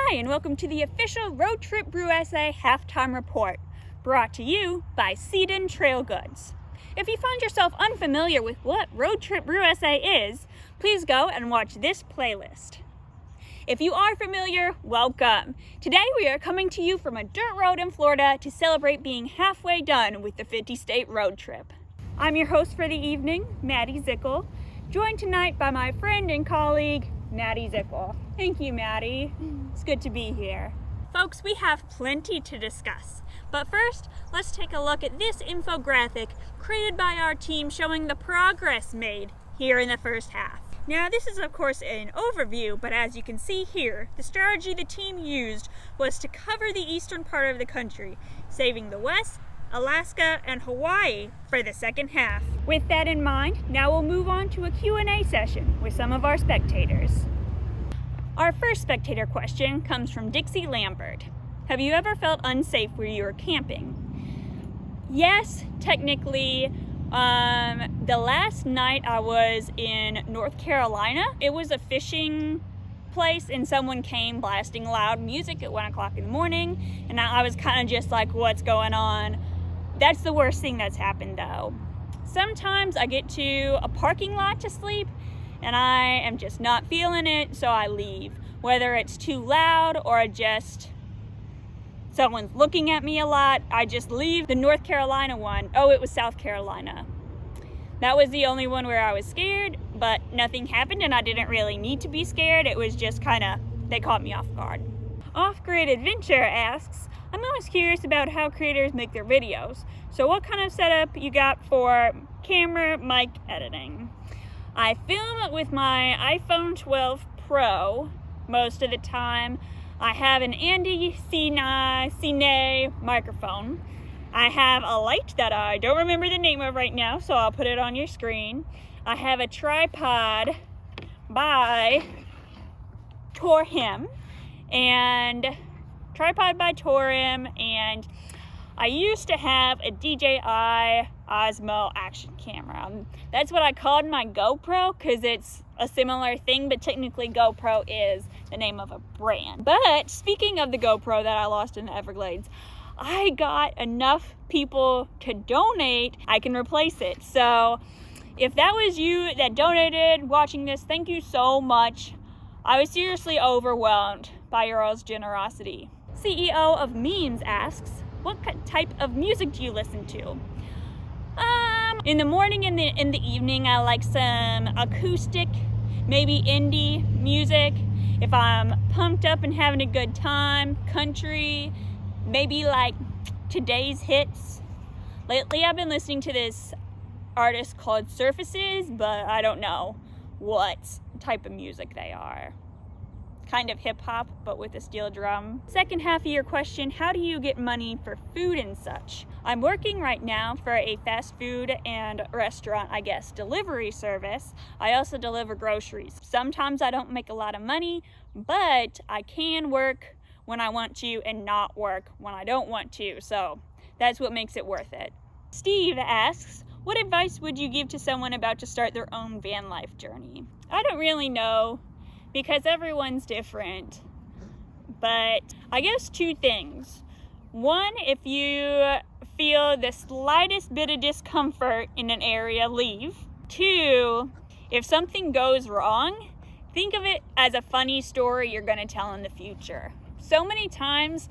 Hi, and welcome to the official Road Trip Brew-S-A halftime report, brought to you by Seedon Trail Goods. If you find yourself unfamiliar with what Road Trip Brew-S-A is, please go and watch this playlist. If you are familiar, welcome. Today we are coming to you from a dirt road in Florida to celebrate being halfway done with the 50-state road trip. I'm your host for the evening, Maddie Zickel, joined tonight by my friend and colleague, Maddie Zickel. Thank you, Maddie. It's good to be here. Folks, we have plenty to discuss. But first, let's take a look at this infographic created by our team showing the progress made here in the first half. Now, this is of course an overview, but as you can see here, the strategy the team used was to cover the eastern part of the country, saving the West, Alaska, and Hawaii for the second half. With that in mind, now we'll move on to a Q&A session with some of our spectators. Our first spectator question comes from Dixie Lambert. Have you ever felt unsafe where you were camping? Yes, technically. The last night I was in North Carolina. It was a fishing place and someone came blasting loud music at 1 o'clock in the morning, and I was kind of just like, what's going on? That's the worst thing that's happened though. Sometimes I get to a parking lot to sleep and I am just not feeling it, so I leave. Whether it's too loud or just someone's looking at me a lot, I just leave. The North Carolina one, it was South Carolina. That was the only one where I was scared, but nothing happened and I didn't really need to be scared. It was just they caught me off guard. Off-Grid Adventure asks, I'm always curious about how creators make their videos. So what kind of setup you got for camera, mic, editing? I film with my iPhone 12 Pro most of the time. I have an Andy Cine microphone. I have a light that I don't remember the name of right now, so I'll put it on your screen. I have a tripod by Torhim, and I used to have a DJI Osmo action camera. That's what I called my GoPro because it's a similar thing, but technically GoPro is the name of a brand. But speaking of the GoPro that I lost in the Everglades, I got enough people to donate, I can replace it. So if that was you that donated watching this, thank you so much. I was seriously overwhelmed by your all's generosity. CEO of Memes asks, what type of music do you listen to? In the morning and in the evening, I like some acoustic, maybe indie music. If I'm pumped up and having a good time, country, maybe like today's hits. Lately, I've been listening to this artist called Surfaces, but I don't know what type of music they are. Kind of hip hop, but with a steel drum. Second half of your question, how do you get money for food and such? I'm working right now for a fast food and restaurant, delivery service. I also deliver groceries. Sometimes I don't make a lot of money, but I can work when I want to and not work when I don't want to. So that's what makes it worth it. Steve asks, what advice would you give to someone about to start their own van life journey? I don't really know, because everyone's different, but I guess two things. One, if you feel the slightest bit of discomfort in an area, leave. Two, if something goes wrong, think of it as a funny story you're gonna tell in the future. So many times,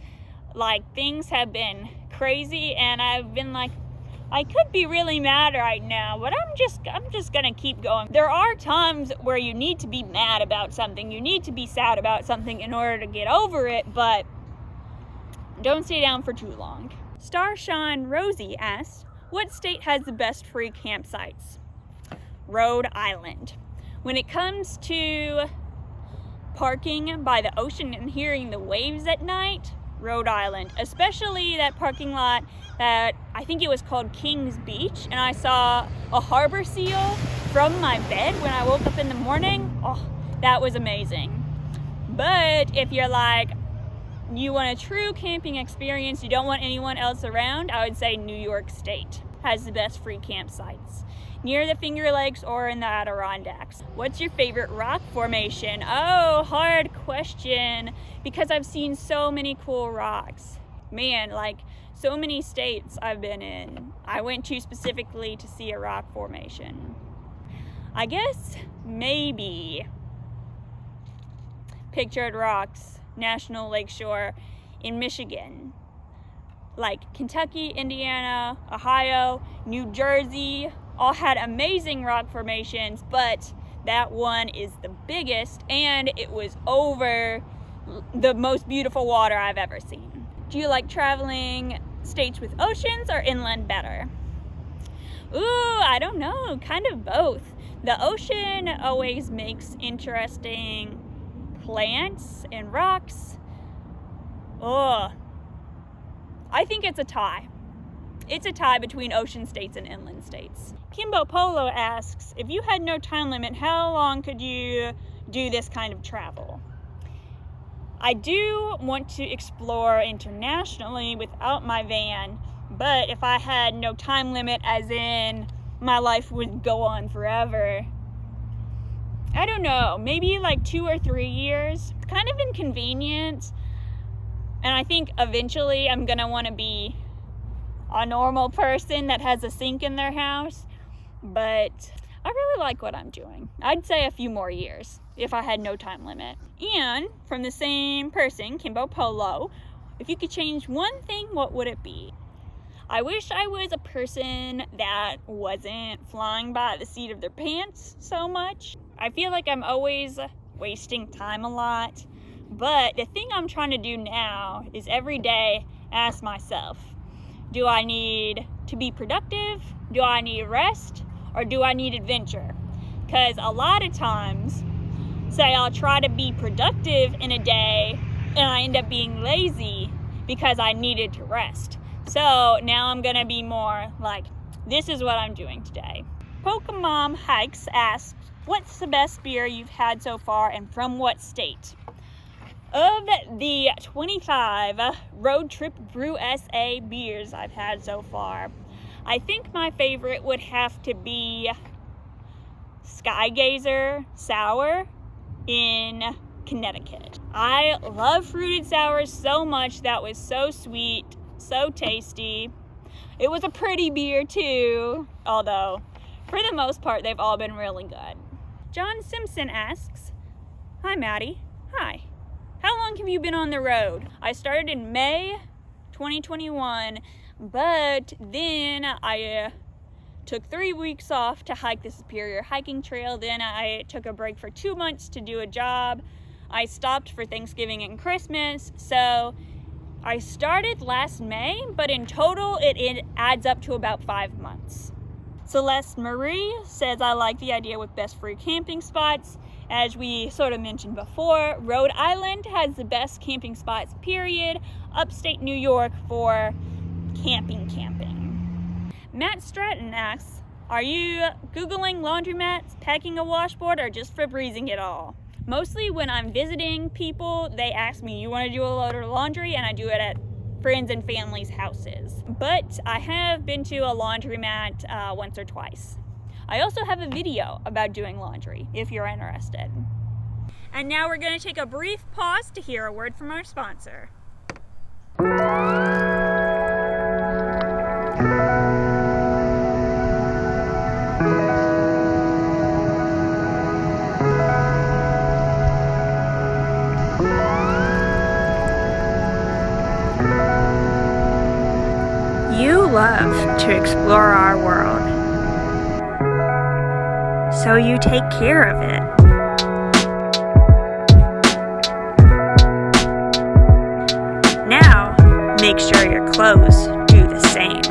things have been crazy and I've been like, I could be really mad right now, but I'm just gonna keep going. There are times where you need to be mad about something, you need to be sad about something in order to get over it, but don't stay down for too long. Starshine Rosie asks, what state has the best free campsites? Rhode Island. When it comes to parking by the ocean and hearing the waves at night, Rhode Island, especially that parking lot that I think it was called Kings Beach, and I saw a harbor seal from my bed when I woke up in the morning. That was amazing. But if you're you want a true camping experience, you don't want anyone else around, I would say New York State. has the best free campsites? Near the Finger Lakes or in the Adirondacks? What's your favorite rock formation? Oh, hard question, because I've seen so many cool rocks. Man, like so many states I've been in, I went to specifically to see a rock formation. I guess maybe Pictured Rocks National Lakeshore in Michigan. Like Kentucky, Indiana, Ohio, New Jersey, all had amazing rock formations, but that one is the biggest, and it was over the most beautiful water I've ever seen. Do you like traveling states with oceans or inland better? Ooh, I don't know, kind of both. The ocean always makes interesting plants and rocks. Oh, I think it's a tie. It's a tie between ocean states and inland states. Kimbo Polo asks, if you had no time limit, how long could you do this kind of travel? I do want to explore internationally without my van, but if I had no time limit, as in my life would go on forever, I don't know, maybe like 2 or 3 years. It's kind of inconvenient, and I think eventually I'm gonna want to be a normal person that has a sink in their house, but I really like what I'm doing. I'd say a few more years if I had no time limit. And from the same person, Kimbo Polo, if you could change one thing, what would it be? I wish I was a person that wasn't flying by the seat of their pants so much. I feel like I'm always wasting time a lot, but the thing I'm trying to do now is every day ask myself, do I need to be productive? Do I need rest? Or do I need adventure? Because a lot of times, say I'll try to be productive in a day and I end up being lazy because I needed to rest. So now I'm gonna be more like, this is what I'm doing today. Pokemon Hikes asks, what's the best beer you've had so far and from what state? Of the 25 road trip Brew-S-A beers I've had so far, I think my favorite would have to be Skygazer Sour in Connecticut. I love fruited sours so much. That was so sweet, so tasty. It was a pretty beer too, although for the most part they've all been really good. John Simpson asks, hi Maddie. Hi. How long have you been on the road? I started in May 2021, but then I took 3 weeks off to hike the Superior Hiking Trail. Then I took a break for 2 months to do a job. I stopped for Thanksgiving and Christmas. So I started last May, but in total it adds up to about 5 months. Celeste Marie says, I like the idea with best free camping spots. As we sort of mentioned before, Rhode Island has the best camping spots, period. Upstate New York for camping. Matt Stratton asks, are you Googling laundromats, packing a washboard, or just Febrezing it all? Mostly when I'm visiting people, they ask me, you want to do a load of laundry? And I do it at friends and family's houses. But I have been to a laundromat once or twice. I also have a video about doing laundry, if you're interested. And now we're going to take a brief pause to hear a word from our sponsor. You love to explore our world, so you take care of it. Now, make sure your clothes do the same.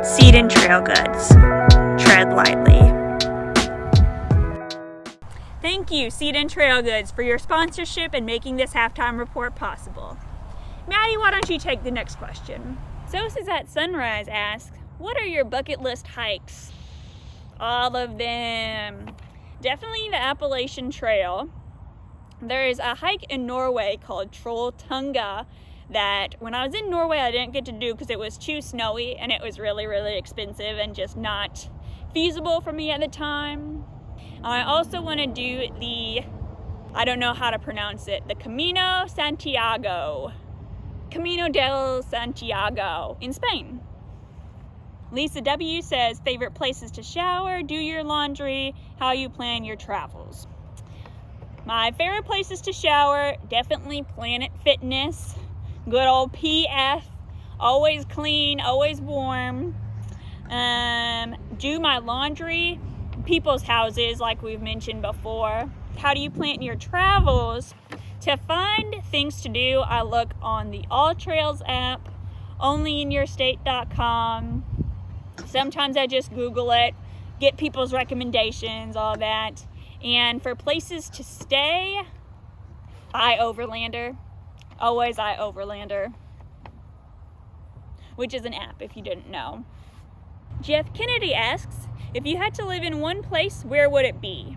Seed and Trail Goods. Tread lightly. Thank you, Seed and Trail Goods, for your sponsorship and making this halftime report possible. Maddie, why don't you take the next question? Sosa's at Sunrise asks, what are your bucket list hikes? All of them. Definitely the Appalachian Trail. There is a hike in Norway called Trolltunga that when I was in Norway I didn't get to do because it was too snowy and it was really, really expensive and just not feasible for me at the time. I also want to do the, I don't know how to pronounce it, the Camino del Santiago in Spain. Lisa W says, favorite places to shower, do your laundry, how you plan your travels. My favorite places to shower, definitely Planet Fitness, good old PF, always clean, always warm. Do my laundry, people's houses like we've mentioned before. How do you plan your travels? To find things to do, I look on the All Trails app, onlyinyourstate.com. Sometimes I just Google it, get people's recommendations, all that. And for places to stay, iOverlander, always iOverlander, which is an app if you didn't know. Jeff Kennedy asks, if you had to live in one place, where would it be?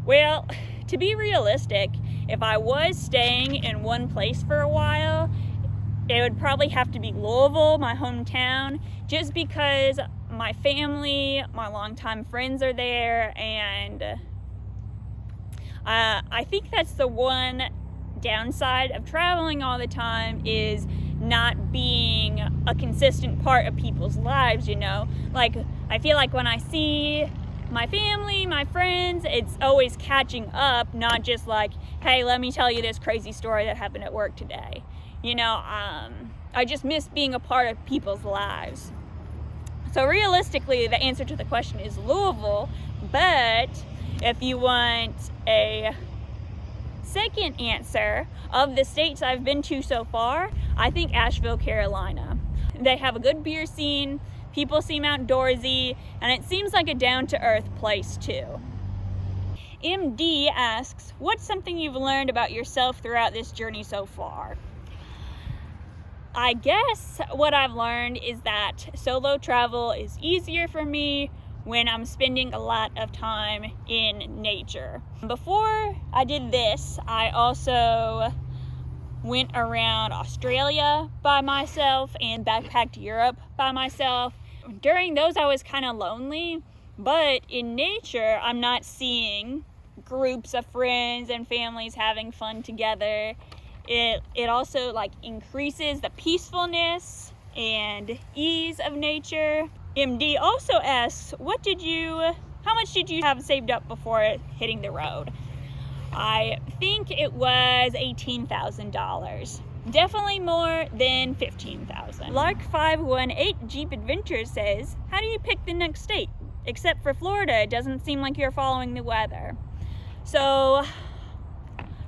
Well, to be realistic, if I was staying in one place for a while, it would probably have to be Louisville, my hometown, just because my family, my longtime friends are there, and I think that's the one downside of traveling all the time, is not being a consistent part of people's lives, you know? Like, I feel like when I see my family, my friends, it's always catching up, not just like, hey, let me tell you this crazy story that happened at work today. You know, I just miss being a part of people's lives. So realistically, the answer to the question is Louisville, but if you want a second answer of the states I've been to so far, I think Asheville, Carolina. They have a good beer scene, people seem outdoorsy, and it seems like a down-to-earth place too. MD asks, what's something you've learned about yourself throughout this journey so far? I guess what I've learned is that solo travel is easier for me when I'm spending a lot of time in nature. Before I did this, I also went around Australia by myself and backpacked Europe by myself. During those, I was kind of lonely, but in nature, I'm not seeing groups of friends and families having fun together. It also like increases the peacefulness and ease of nature. MD also asks, how much did you have saved up before hitting the road? I think it was $18,000. Definitely more than $15,000. Lark518 Jeep Adventure says, how do you pick the next state? Except for Florida, it doesn't seem like you're following the weather. So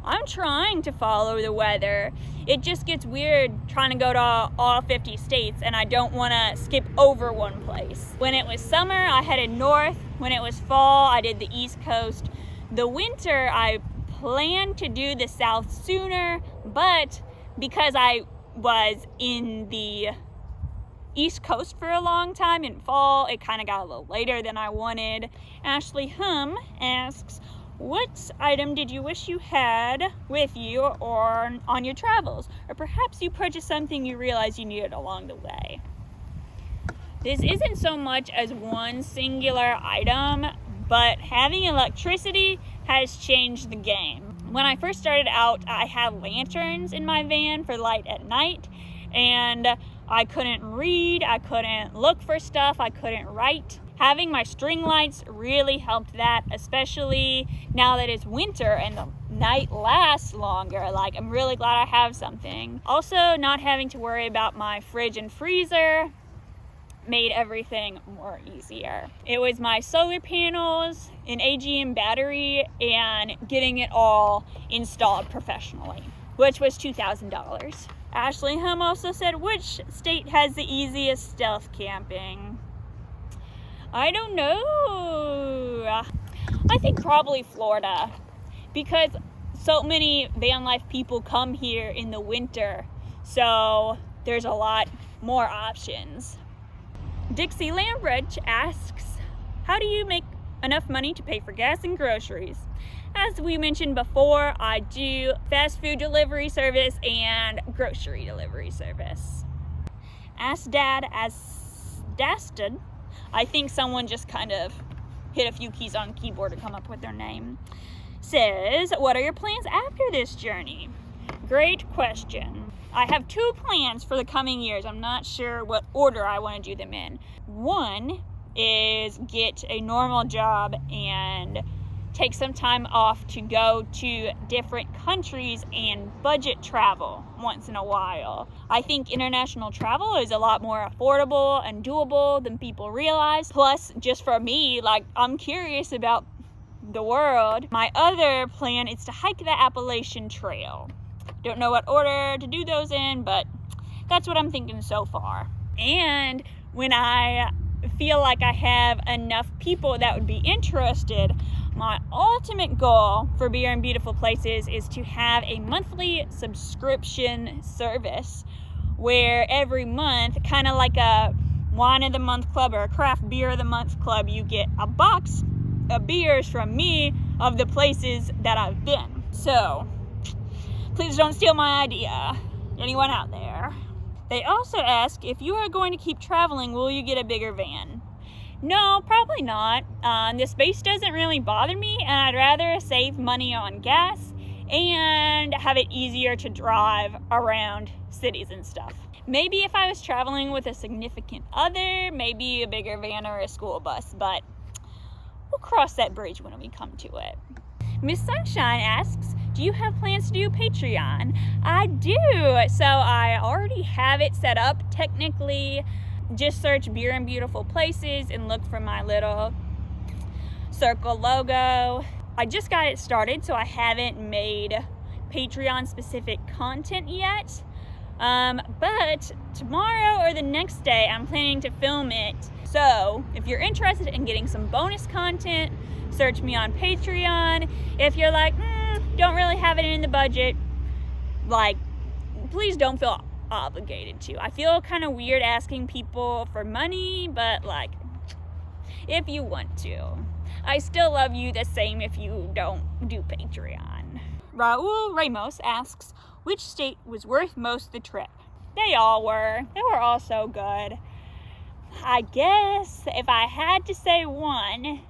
I'm trying to follow the weather. It just gets weird trying to go to all 50 states, and I don't want to skip over one place. When it was summer, I headed north. When it was fall, I did the East Coast. The winter, I planned to do the South sooner, but because I was in the East Coast for a long time in fall, it kind of got a little later than I wanted. Ashley Hum asks, what item did you wish you had with you or on your travels? Or perhaps you purchased something you realized you needed along the way. This isn't so much as one singular item, but having electricity has changed the game. When I first started out, I had lanterns in my van for light at night, and I couldn't read, I couldn't look for stuff, I couldn't write. Having my string lights really helped that, especially now that it's winter and the night lasts longer. Like, I'm really glad I have something. Also, not having to worry about my fridge and freezer made everything more easier. It was my solar panels, an AGM battery, and getting it all installed professionally, which was $2,000. Ashley Hum also said, which state has the easiest stealth camping? I don't know. I think probably Florida, because so many van life people come here in the winter, so there's a lot more options. Dixie Lambridge asks, how do you make enough money to pay for gas and groceries. As we mentioned before, I do fast food delivery service and grocery delivery service. Ask Dad as Dasted. I think someone just kind of hit a few keys on the keyboard to come up with their name. Says, what are your plans after this journey? Great question. I have 2 plans for the coming years. I'm not sure what order I want to do them in. One is get a normal job and take some time off to go to different countries and budget travel once in a while. I think international travel is a lot more affordable and doable than people realize. Plus, just for me, like, I'm curious about the world. My other plan is to hike the Appalachian Trail. Don't know what order to do those in, but that's what I'm thinking so far. And when I feel like I have enough people that would be interested, my ultimate goal for Beer and Beautiful Places is to have a monthly subscription service where every month, kind of like a wine of the month club or a craft beer of the month club, you get a box of beers from me of the places that I've been. So please don't steal my idea, anyone out there. They also ask, if you are going to keep traveling, will you get a bigger van? No, probably not. The space doesn't really bother me, and I'd rather save money on gas and have it easier to drive around cities and stuff. Maybe if I was traveling with a significant other, maybe a bigger van or a school bus, but we'll cross that bridge when we come to it. Miss Sunshine asks, do you have plans to do Patreon? I do. So I already have it set up. Technically, just search Beer and Beautiful Places and look for my little circle logo. I just got it started, so I haven't made Patreon specific content yet. But tomorrow or the next day, I'm planning to film it. So if you're interested in getting some bonus content, search me on Patreon. If you're like, don't really have it in the budget, like, please don't feel obligated to. I feel kind of weird asking people for money, but like, if you want to. I still love you the same if you don't do Patreon. Raul Ramos asks, which state was worth most the trip? They all were. They were all so good. I guess if I had to say one,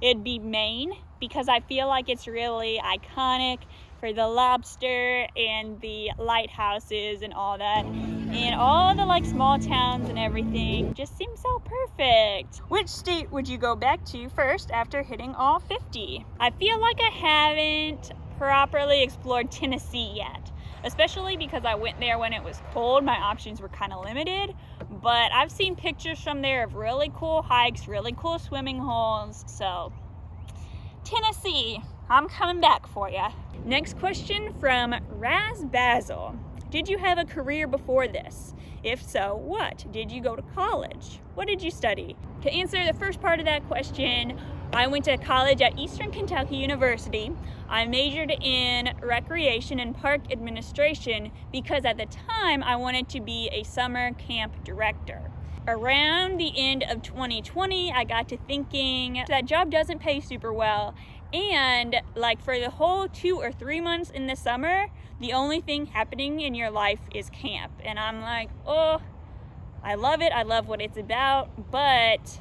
it'd be Maine, because I feel like it's really iconic for the lobster and the lighthouses and all that. And all the like small towns and everything just seems so perfect. Which state would you go back to first after hitting all 50? I feel like I haven't properly explored Tennessee yet, especially because I went there when it was cold. My options were kind of limited, but I've seen pictures from there of really cool hikes, really cool swimming holes. So Tennessee, I'm coming back for you. Next question from Raz Basil. Did you have a career before this? If so, what? Did you go to college? What did you study? To answer the first part of that question, I went to college at Eastern Kentucky University. I majored in recreation and park administration because at the time I wanted to be a summer camp director. Around the end of 2020, I got to thinking that job doesn't pay super well, and like for the whole 2 or 3 months in the summer, the only thing happening in your life is camp. And I'm like, oh, I love it. I love what it's about, but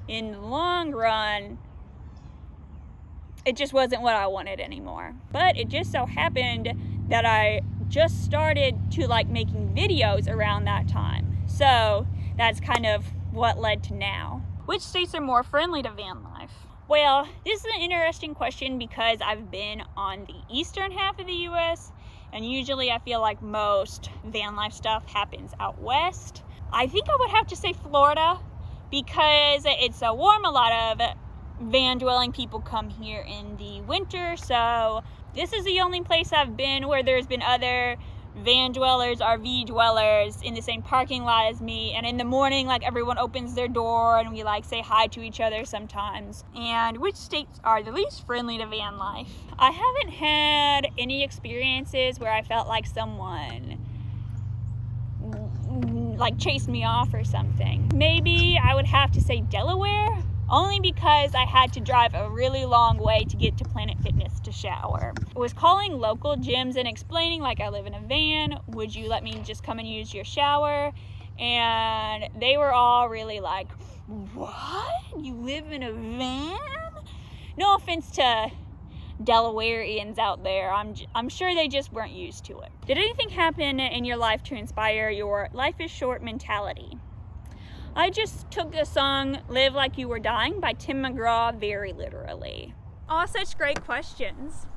in the long run, it just wasn't what I wanted anymore. But it just so happened that I just started to like making videos around that time. So that's kind of what led to now. Which states are more friendly to van life? Well, this is an interesting question because I've been on the eastern half of the US, and usually I feel like most van life stuff happens out west. I think I would have to say Florida because it's so warm. A lot of van dwelling people come here in the winter, so this is the only place I've been where there's been other van dwellers, RV dwellers in the same parking lot as me, and in the morning like everyone opens their door and we like say hi to each other sometimes. And which states are the least friendly to van life? I haven't had any experiences where I felt like someone like chased me off or something. Maybe I would have to say Delaware, only because I had to drive a really long way to get to Planet Fitness to shower. I was calling local gyms and explaining, like, I live in a van, would you let me just come and use your shower? And they were all really like, what? You live in a van? No offense to Delawareans out there, I'm sure they just weren't used to it. Did anything happen in your life to inspire your life is short mentality? I just took the song Live Like You Were Dying by Tim McGraw very literally. All such great questions.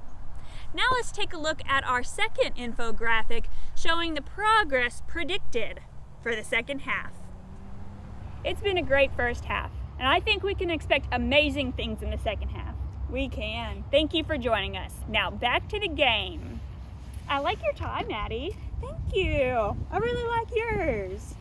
Now let's take a look at our second infographic showing the progress predicted for the second half. It's been a great first half, and I think we can expect amazing things in the second half. We can. Thank you for joining us. Now back to the game. I like your tie, Maddie. Thank you. I really like yours.